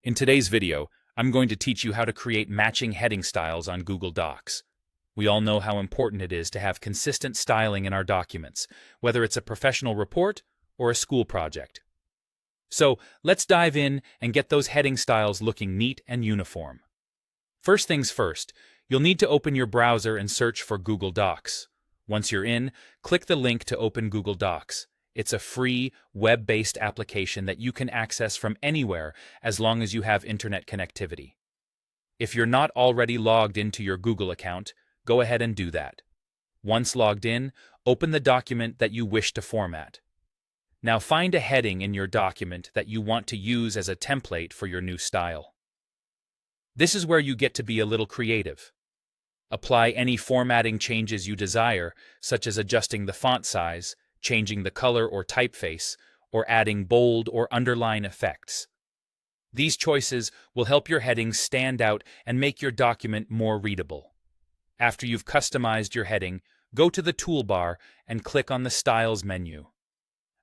In today's video, I'm going to teach you how to create matching heading styles on Google Docs. We all know how important it is to have consistent styling in our documents, whether it's a professional report or a school project. So let's dive in and get those heading styles looking neat and uniform. First things first, you'll need to open your browser and search for Google Docs. Once you're in, click the link to open Google Docs. It's a free, web-based application that you can access from anywhere as long as you have internet connectivity. If you're not already logged into your Google account, go ahead and do that. Once logged in, open the document that you wish to format. Now find a heading in your document that you want to use as a template for your new style. This is where you get to be a little creative. Apply any formatting changes you desire, such as adjusting the font size, changing the color or typeface, or adding bold or underline effects. These choices will help your headings stand out and make your document more readable. After you've customized your heading, go to the toolbar and click on the Styles menu.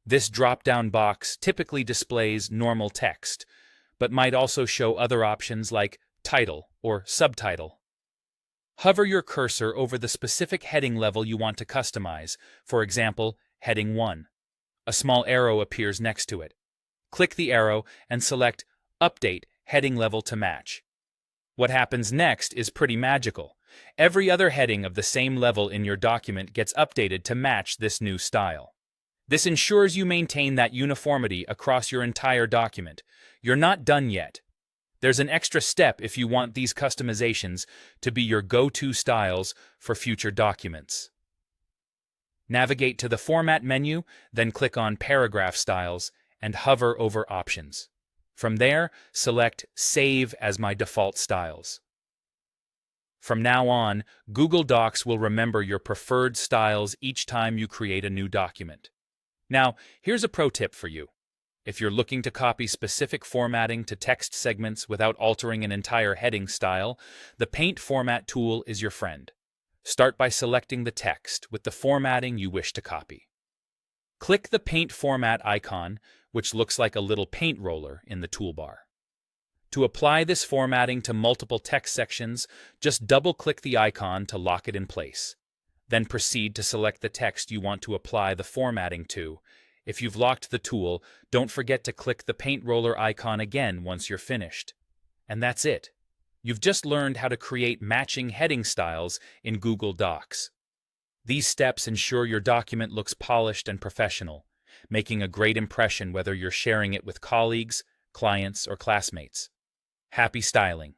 This drop-down box typically displays normal text, but might also show other options like title or subtitle. Hover your cursor over the specific heading level you want to customize, for example, Heading 1. A small arrow appears next to it. Click the arrow and select Update Heading Level to match. What happens next is pretty magical. Every other heading of the same level in your document gets updated to match this new style. This ensures you maintain that uniformity across your entire document. You're not done yet. There's an extra step if you want these customizations to be your go-to styles for future documents. Navigate to the Format menu, then click on Paragraph Styles and hover over Options. From there, select Save as my default styles. From now on, Google Docs will remember your preferred styles each time you create a new document. Now, here's a pro tip for you. If you're looking to copy specific formatting to text segments without altering an entire heading style, the Paint Format tool is your friend. Start by selecting the text with the formatting you wish to copy. Click the Paint Format icon, which looks like a little paint roller in the toolbar. To apply this formatting to multiple text sections, just double-click the icon to lock it in place. Then proceed to select the text you want to apply the formatting to. If you've locked the tool, don't forget to click the paint roller icon again once you're finished. And that's it. You've just learned how to create matching heading styles in Google Docs. These steps ensure your document looks polished and professional, making a great impression whether you're sharing it with colleagues, clients, or classmates. Happy styling!